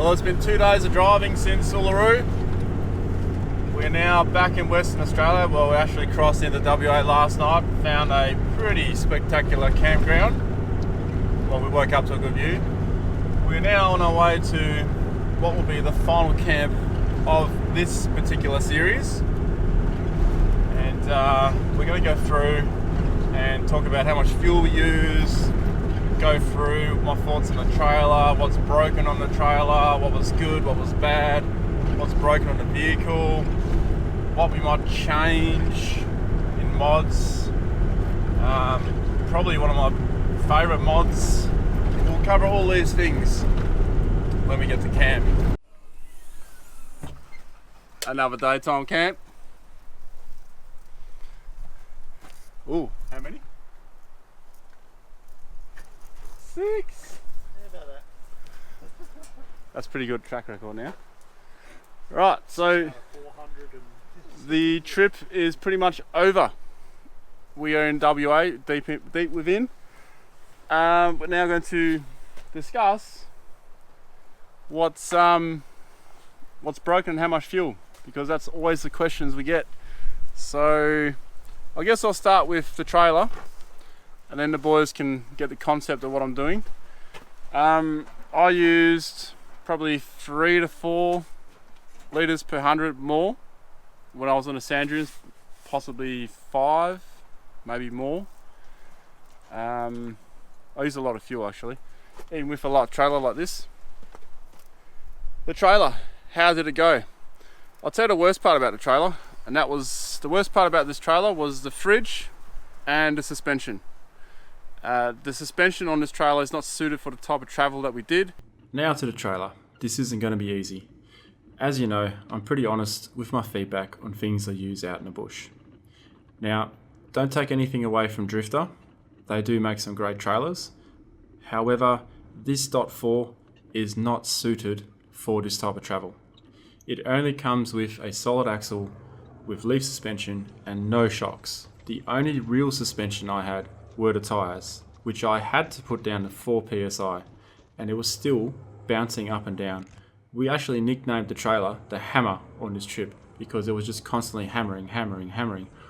Well, it's been 2 days of driving since Uluru. We're now back in Western Australia. Well, we actually crossed into WA last night, found a pretty spectacular campground. Well, we woke up to a good view. We're now on our way to what will be the final camp of this particular series. And we're going to go through and talk about how much fuel we use, go through my thoughts on the trailer, what's broken on the trailer, what was good, what was bad, what's broken on the vehicle, what we might change in mods. Probably one of my favourite mods. We'll cover all these things when we get to camp. Another daytime camp. Ooh, how many? 6. Yeah, about that. That's pretty good track record now. Right, so the trip is pretty much over. We are in WA, deep within. We're now going to discuss what's broken and how much fuel, because that's always the questions we get. So I guess I'll start with the trailer, and then the boys can get the concept of what I'm doing. I used probably 3 to 4 litres per 100 more when I was on the sand dunes, possibly 5, maybe more. I used a lot of fuel actually, even with a light trailer like this. The trailer, how did it go? I'll tell you the worst part about the trailer, and that was the worst part about this trailer was the fridge and the suspension. The suspension on this trailer is not suited for the type of travel that we did. Now to the trailer. This isn't going to be easy. As you know, I'm pretty honest with my feedback on things I use out in the bush. Now, don't take anything away from Drifter. They do make some great trailers. However, this .4 is not suited for this type of travel. It only comes with a solid axle with leaf suspension and no shocks. The only real suspension I had were the tyres, which I had to put down to 4 psi, and it was still bouncing up and down. We actually nicknamed the trailer the Hammer on this trip because it was just constantly hammering.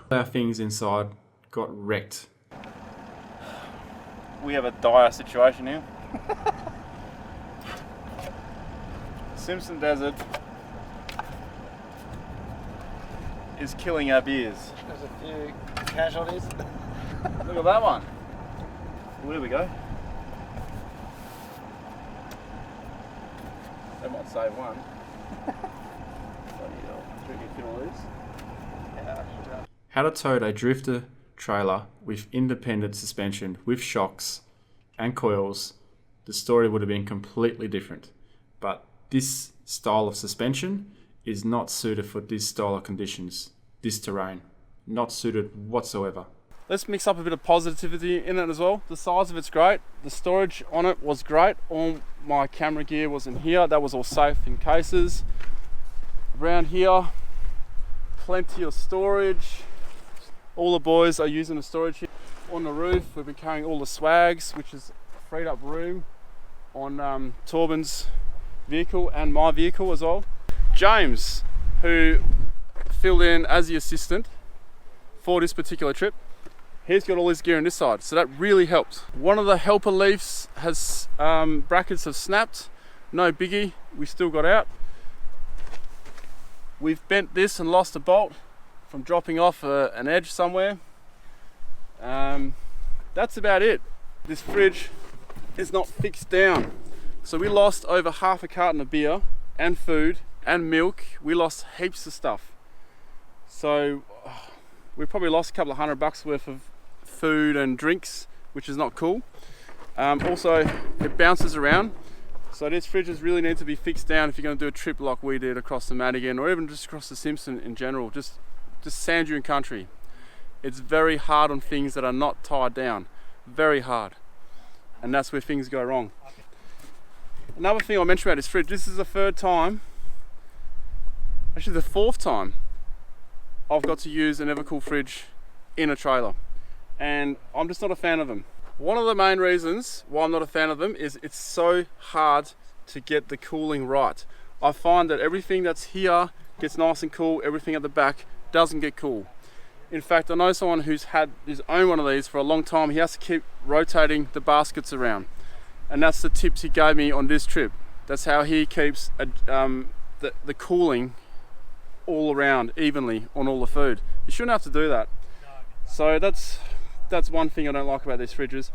Our things inside got wrecked. We have a dire situation here. Simpson Desert is killing our beers. There's a few casualties. Look at that one. Well, there we go. That might save one. Bloody hell. Should we get fit all these? Yeah, sure. Had I towed a Drifter trailer with independent suspension, with shocks and coils, the story would have been completely different. But this style of suspension is not suited for this style of conditions, this terrain. Not suited whatsoever. Let's mix up a bit of positivity in it as well. The size of it's great. The storage on it was great. All my camera gear was in here. That was all safe in cases. Around here, plenty of storage. All the boys are using the storage here. On the roof, we've been carrying all the swags, which is freed up room on Torben's vehicle and my vehicle as well. James, who filled in as the assistant for this particular trip, he's got all his gear on this side, so that really helped. One of the helper leaves has brackets have snapped. No biggie, we still got out. We've bent this and lost a bolt from dropping off an edge somewhere. That's about it. This fridge is not fixed down, so we lost over half a carton of beer and food and milk. We lost heaps of stuff, so we probably lost a couple of $100 worth of food and drinks, which is not cool. Also, it bounces around, so these fridges really need to be fixed down if you're going to do a trip like we did across the Madigan, or even just across the Simpson in general, just sand dune country. It's very hard on things that are not tied down, very hard, and that's where things go wrong. Another thing I mentioned about this fridge, this is the 3rd time, actually the 4th time I've got to use an Evercool fridge in a trailer, and I'm just not a fan of them. One of the main reasons why I'm not a fan of them is it's so hard to get the cooling right. I find that everything that's here gets nice and cool, everything at the back doesn't get cool. In fact, I know someone who's owned one of these for a long time. He has to keep rotating the baskets around. And that's the tips he gave me on this trip. That's how he keeps the cooling all around evenly on all the food. You shouldn't have to do that. So that's one thing I don't like about these fridges.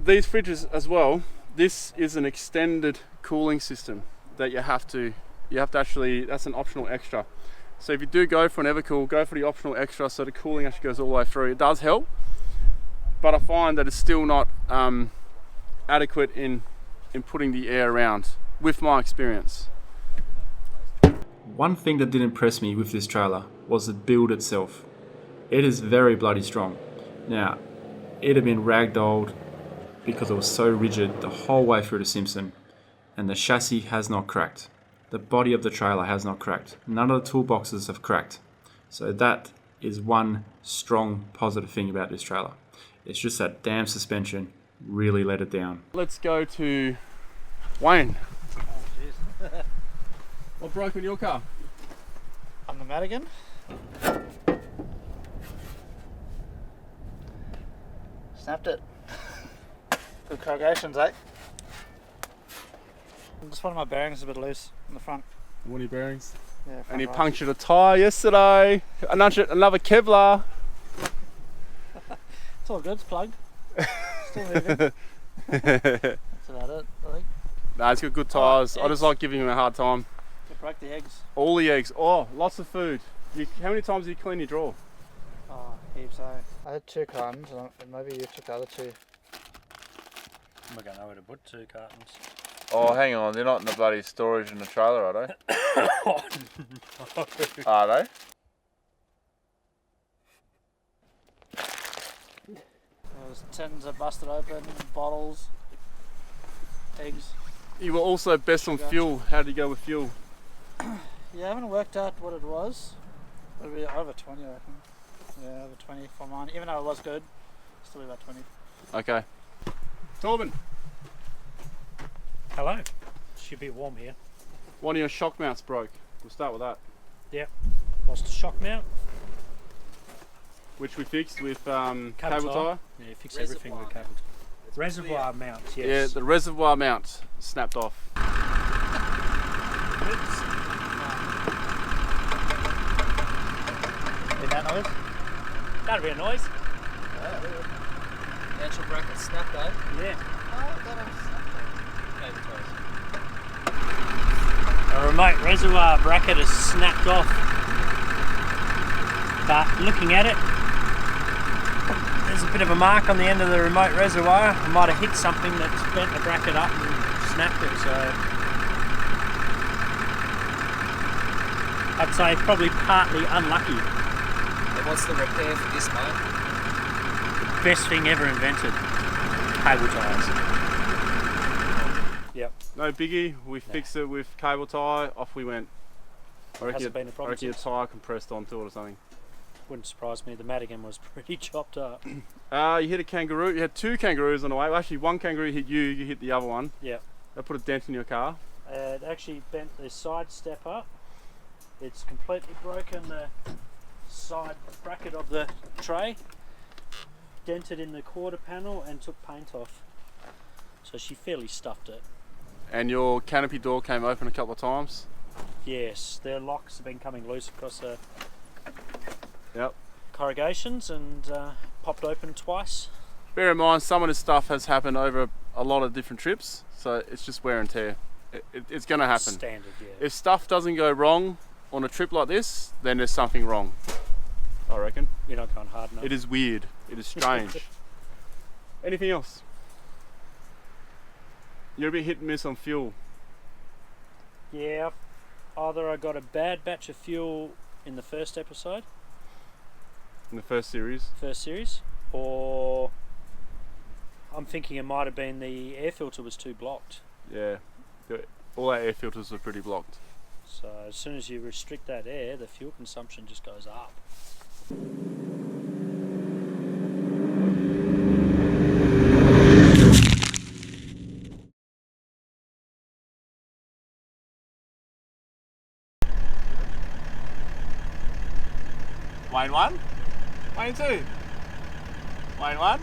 These fridges as well, this is an extended cooling system that you have to actually, that's an optional extra. So if you do go for an Evercool, go for the optional extra so the cooling actually goes all the way through. It does help, but I find that it's still not adequate in putting the air around, with my experience. One thing that did impress me with this trailer was the build itself. It is very bloody strong. Now, it had been ragdolled because it was so rigid the whole way through to Simpson, and the chassis has not cracked. The body of the trailer has not cracked. None of the toolboxes have cracked. So that is one strong positive thing about this trailer. It's just that damn suspension really let it down. Let's go to Wayne. Oh, jeez. What broke in your car? On the Madigan. Snapped it. Good corrugations, eh? Just one of my bearings is a bit loose in the front. What are your bearings? Yeah, front And he right. punctured a tyre yesterday. Another Kevlar. It's all good, it's plugged. Still moving. That's about it, I think. Nah, he's got good tyres. I eggs. just like giving him a hard time. It broke the eggs. All the eggs. Oh, lots of food. How many times do you clean your drawer? Oh, heaps, eh? I had 2 cartons, and maybe you took the other 2. I'm not going to know where to put 2 cartons. Oh, hang on, they're not in the bloody storage in the trailer, are they? Oh, no. Are they? Those tins are busted open, bottles, eggs. You were also best on Sugar. fuel. How did you go with fuel? Yeah, I haven't worked out what it was. It'll be over 20, I reckon. Yeah, over 20 for mine. Even though it was good, still be about 20. Okay. Torben, Hello. Should be warm here. one of your shock mounts broke. We'll start with that. Lost a shock mount. Which we fixed with Cable cable tie. tie. Yeah, fix everything with cable. Reservoir mounts, yes. Yeah, the reservoir mount snapped off. Oops. Did that noise? That'd be a noise. Actual bracket snapped, eh? Yeah. Cable ties. A remote reservoir bracket is snapped off. But looking at it, there's a bit of a mark on the end of the remote reservoir. I might have hit something that's bent the bracket up and snapped it, so I'd say probably partly unlucky. And what's the repair for this, mate? Best thing ever invented. Cable ties. Yep. No biggie. We fixed it with cable tie. Off we went. I reckon, Hasn't been a I problem reckon your since. tyre compressed onto it or something. Wouldn't surprise me. The Madigan was pretty chopped up. You hit a kangaroo. You had 2 kangaroos on the way. Well, actually, one kangaroo hit you. You hit the other one. Yeah. That put a dent in your car. It actually bent the side step up. It's completely broken the side bracket of the tray, dented in the quarter panel and took paint off. So she fairly stuffed it. And your canopy door came open a couple of times. Yes, their locks have been coming loose across the Yep. corrugations and popped open twice. Bear in mind, some of this stuff has happened over a lot of different trips, so it's just wear and tear. It's going to happen. Standard, yeah. If stuff doesn't go wrong on a trip like this, then there's something wrong, I reckon. You're not going hard enough. It is weird. It is strange. Anything else? You're a bit hit and miss on fuel. Yeah, either I got a bad batch of fuel in the first episode, In the first series. or I'm thinking it might have been the air filter was too blocked. Yeah. All our air filters were pretty blocked. So as soon as you restrict that air, the fuel consumption just goes up. Wayne 1. Wayne 2. Wayne 1.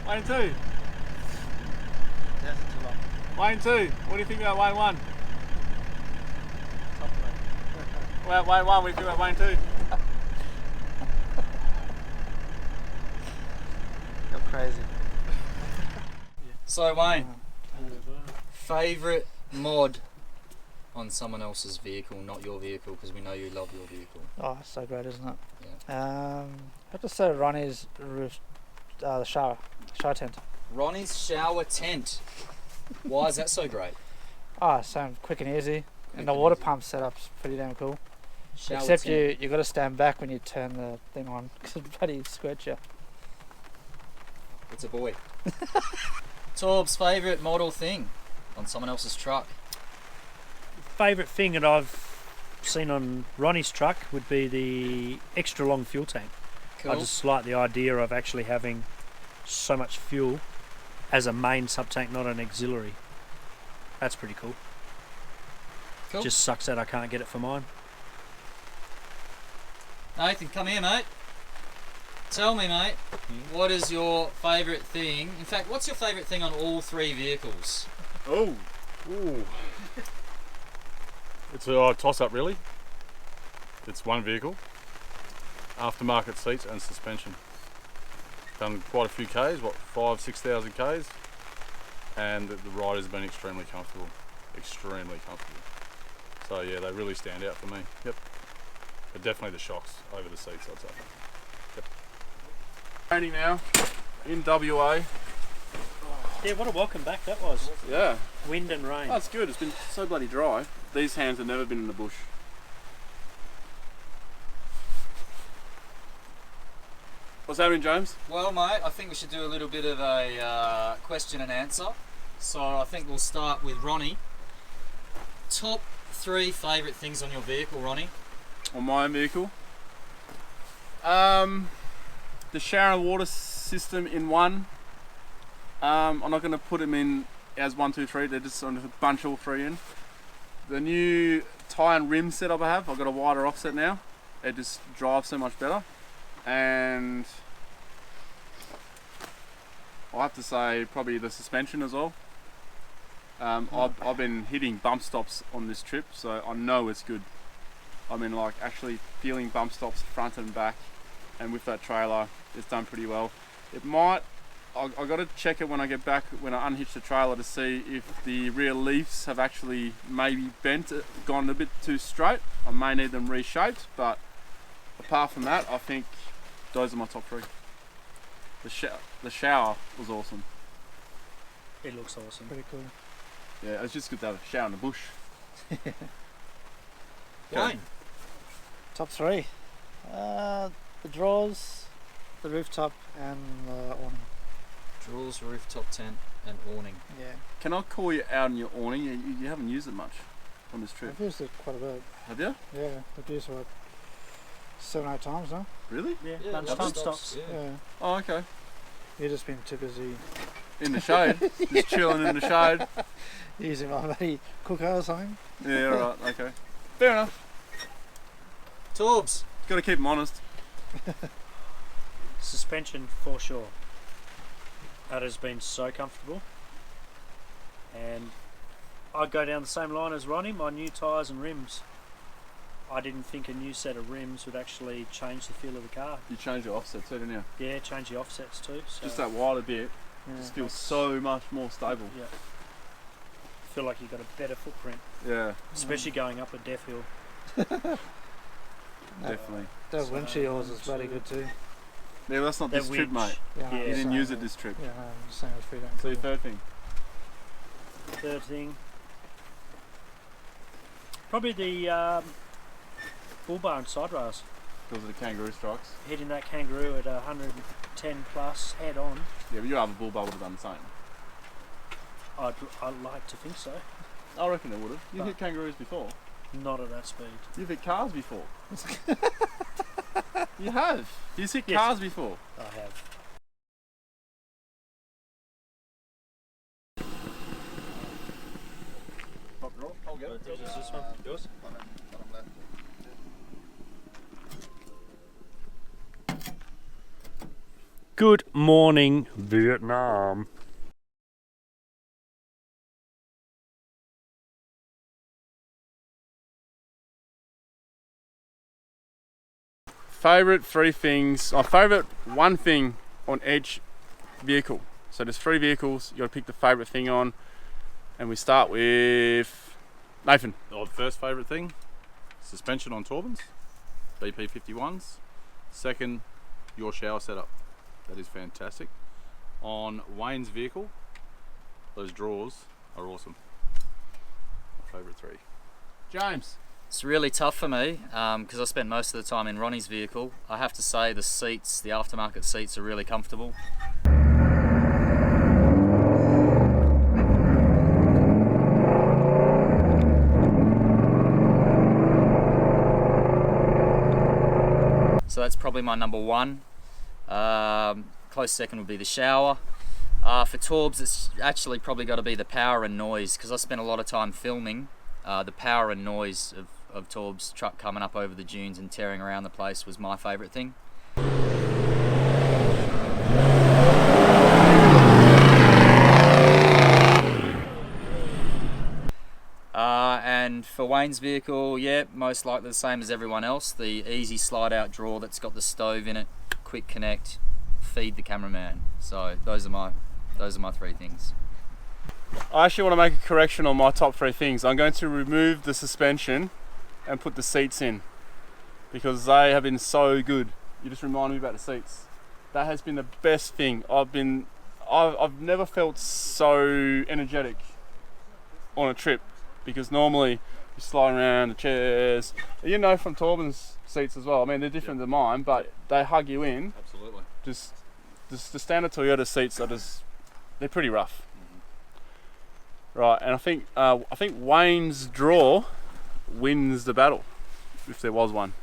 Wayne 2. That's too long. Wayne 2. What do you think about Wayne 1? Top of it. Well, Wayne 1, what do you think about Wayne 2? You're crazy. So Wayne, favourite mod on someone else's vehicle, not your vehicle, because we know you love your vehicle. Oh, it's so great, isn't it? Yeah. I have to say Ronnie's roof, the shower tent. Ronnie's shower tent. Why is that so great? Oh, it's so quick and easy. Quick And the and water easy. pump setup's pretty damn cool. Shower Except tent. you got to stand back when you turn the thing on because it bloody squirts you. It's a boy. Torb's favourite model thing on someone else's truck. Favourite thing that I've seen on Ronnie's truck would be the extra long fuel tank. Cool. I just like the idea of actually having so much fuel as a main sub tank, not an auxiliary. That's pretty cool. Cool. Just sucks that I can't get it for mine. Nathan, come here, mate. Tell me, mate, what is your favourite thing? In fact, what's your favourite thing on all three vehicles? Oh, ooh. It's a toss-up, really. It's one vehicle, aftermarket seats and suspension. Done quite a few Ks, what, 5,000-6,000 Ks, and the ride has been extremely comfortable. Extremely comfortable. So yeah, they really stand out for me. Yep. But definitely the shocks over the seats, I'd say. Yep. Raining now in WA. Yeah, what a welcome back that was. Yeah, Wind and rain. that's good. It's been so bloody dry. These hands have never been in the bush. What's happening, James? Well, mate, I think we should do a little bit of a question and answer. So I think we'll start with Ronnie. Top 3 favourite things on your vehicle, Ronnie? On my own vehicle. The shower and water system in one. I'm not going to put them in as 1, 2, 3. They're just sort of bunch all 3 in. The new tyre and rim setup I have, I've got a wider offset now. It just drives so much better. And I have to say probably the suspension as well. I've been hitting bump stops on this trip, so I know it's good. I mean, like actually feeling bump stops front and back, and with that trailer, it's done pretty well. It might. I got to check it when I get back, when I unhitch the trailer, to see if the rear leaves have actually maybe bent, gone a bit too straight. I may need them reshaped, but apart from that, I think those are my top 3. The shower was awesome. It looks awesome. Pretty cool. Yeah, it's just good to have a shower in the bush. Wayne? Top 3. The drawers, the rooftop, and the awning. Drawers, rooftop tent, and awning. Yeah. Can I call you out on your awning? You haven't used it much on this trip, I've used it quite a bit. have you? Yeah, I've used it like 7 or 8 times now. Really? Yeah, Yeah, lunchtime lunch stops. Yeah. Yeah. Oh, okay. You've just been too busy In the shade, just chilling in the shade. using my bloody cooker or something. Yeah, alright, okay. Fair enough. Torbs? Got to keep them honest. Suspension for sure. That has been so comfortable. And I go down the same line as Ronnie, my new tyres and rims. I didn't think a new set of rims would actually change the feel of the car. You change your offset too, didn't you? Yeah, change the offsets too. So Just that wider bit Yeah. just feels so much more stable. yeah. Feel like you've got a better footprint, Yeah, especially going up a deaf hill. definitely. The So, windshield is bloody good too. Yeah, well, that's not That this trip, winch. mate. Yeah, Yeah. You didn't use it this trip. Yeah, no, I'm just saying it's pretty damn So cool. your third thing? Third thing, probably the bull bar and side rails. Because of the kangaroo strikes. Hitting that kangaroo at 110 plus head on. Yeah, but your other bull bar would have done the same. I'd like to think so. I reckon it would have. You've hit kangaroos before. Not at that speed. You've hit cars before. You have. You've hit Yes. cars before. I have. I'll get it. Is this one yours? Good morning, Vietnam. Favorite three things, my favorite one thing on each vehicle. So there's three vehicles, you gotta pick the favorite thing on. And we start with Nathan. Oh, the first favourite thing, suspension on Torbans, BP51s. Second, your shower setup. That is fantastic. On Wayne's vehicle, those drawers are awesome. My favourite three. James. It's really tough for me because I spent most of the time in Ronnie's vehicle. I have to say the seats, the aftermarket seats, are really comfortable. So that's probably my number one. Close second would be the shower. For Torbs, it's actually probably got to be the power and noise, because I spent a lot of time filming. The power and noise of Torb's truck coming up over the dunes and tearing around the place was my favourite thing. And for Wayne's vehicle, yeah, most likely the same as everyone else. The easy slide out drawer that's got the stove in it, quick connect, feed the cameraman. So those are my three things. I actually want to make a correction on my top three things. I'm going to remove the suspension and put the seats in, because they have been so good. You just reminded me about the seats. That has been the best thing. I've never felt so energetic on a trip, because normally you slide around the chairs. You know, from Torben's seats as well. I mean, they're different than mine, but they hug you in. Absolutely. Just the standard Toyota seats are they're pretty rough. Right, and I think Wayne's draw wins the battle, if there was one.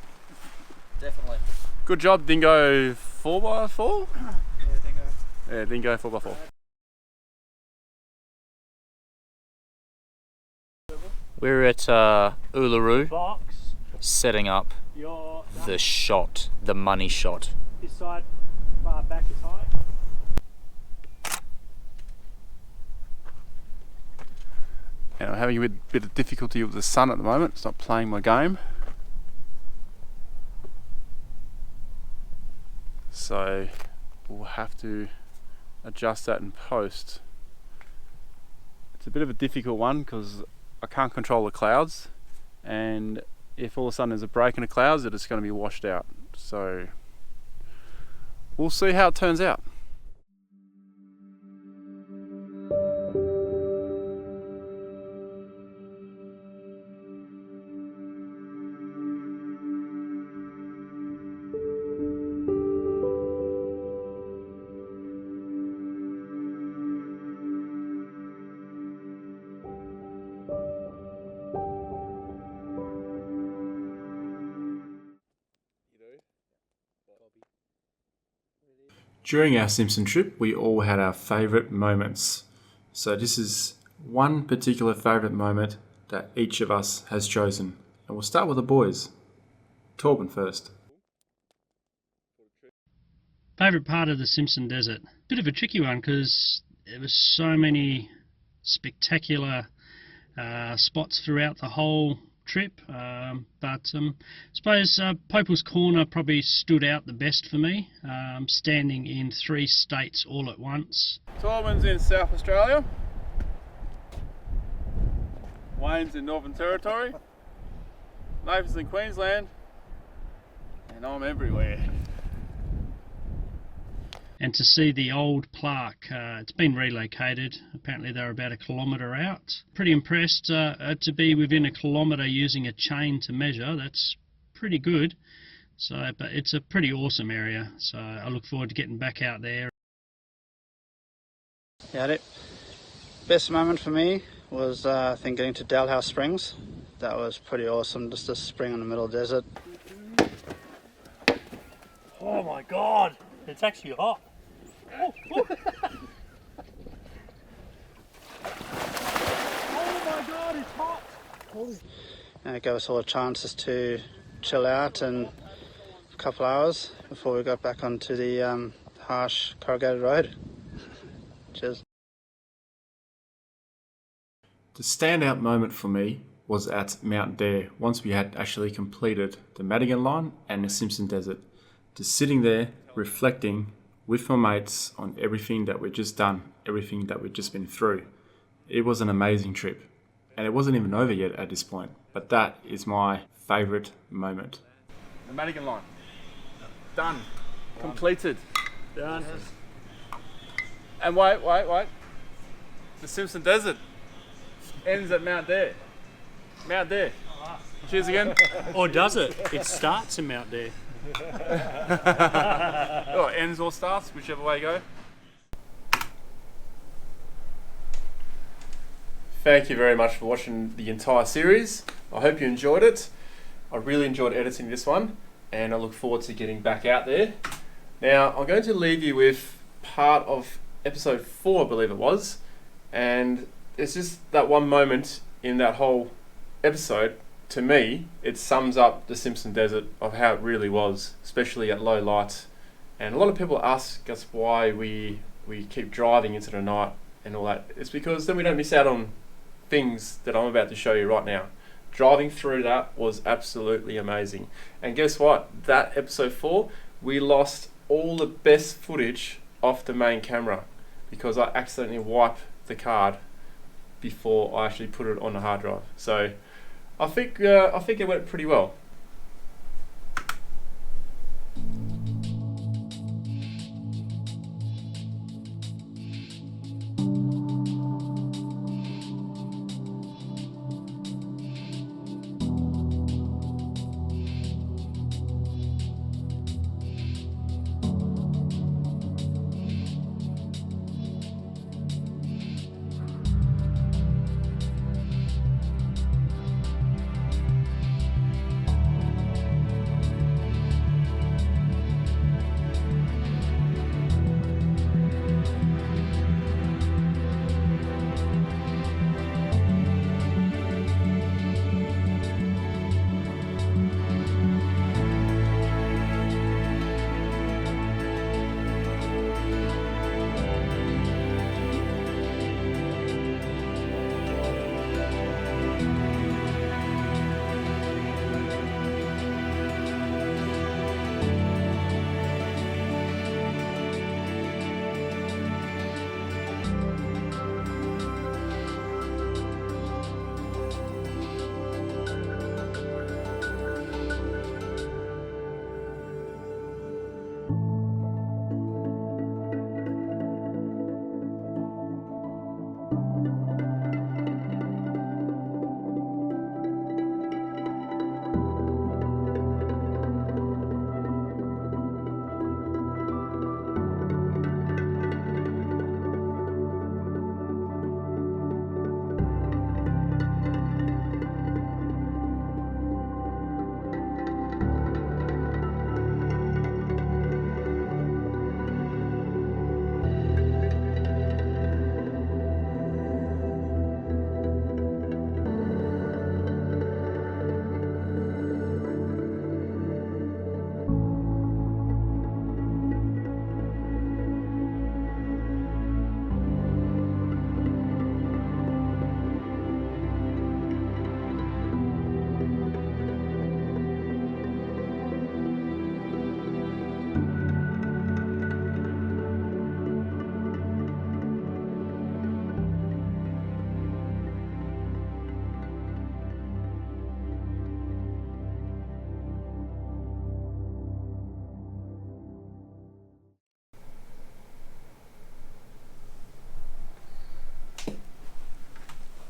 Definitely. Good job, Dingo 4x4? Yeah, Dingo. Yeah, Dingo 4x4. We're at Uluru, Box. setting up Your the shot, the money shot. this side bar back is high. And I'm having a bit of difficulty with the sun at the moment. It's not playing my game. So we'll have to adjust that in post. It's a bit of a difficult one because I can't control the clouds, and if all of a sudden there's a break in the clouds, it's going to be washed out. So we'll see how it turns out. During our Simpson trip, we all had our favourite moments. So this is one particular favourite moment that each of us has chosen. And we'll start with the boys. Torben first. Favourite part of the Simpson Desert? Bit of a tricky one because there was so many spectacular spots throughout the whole trip, but I suppose Popel's Corner probably stood out the best for me, standing in 3 states all at once. Torben's in South Australia, Wayne's in Northern Territory, Nathan's in Queensland, and I'm everywhere. And to see the old plaque, it's been relocated. Apparently they're about 1 kilometre out. Pretty impressed to be within 1 kilometre using a chain to measure. That's pretty good. So, but it's a pretty awesome area. So I look forward to getting back out there. Yeah, the best moment for me was I think getting to Dahl Springs. That was pretty awesome, just a spring in the middle of the desert. Oh my god, it's actually hot. Oh, oh. Oh my god, it's hot. And it gave us all a chances to chill out and a couple hours before we got back onto the harsh corrugated road. Cheers. The standout moment for me was at Mount Dare once we had actually completed the Madigan line and the Simpson Desert. Just sitting there reflecting with my mates on everything that we'd just done, everything that we'd just been through. It was an amazing trip, and it wasn't even over yet at this point, but that is my favourite moment. The Madigan line. Done. Completed. Done. And wait. The Simpson Desert ends at Mount Dare. Mount Dare. Cheers again. Or does it? It starts in Mount Dare. Or ends or starts, whichever way you go. Thank you very much for watching the entire series. I hope you enjoyed it. I really enjoyed editing this one, and I look forward to getting back out there. Now, I'm going to leave you with part of episode 4, I believe it was, and it's just that one moment in that whole episode. To me, it sums up the Simpson Desert of how it really was, especially at low light. And a lot of people ask us why we keep driving into the night and all that. It's because then we don't miss out on things that I'm about to show you right now. Driving through that was absolutely amazing. And guess what? That episode 4, we lost all the best footage off the main camera because I accidentally wiped the card before I actually put it on the hard drive. So I think it went pretty well.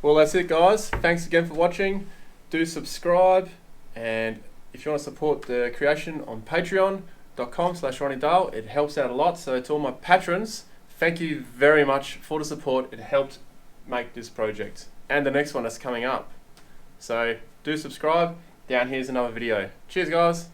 Well, that's it, guys. Thanks again for watching. Do subscribe, and if you want to support the creation on patreon.com/Ronny Dahl, it helps out a lot. So to all my patrons, thank you very much for the support. It helped make this project and the next one that's coming up. So do subscribe. Down here's another video. Cheers, guys.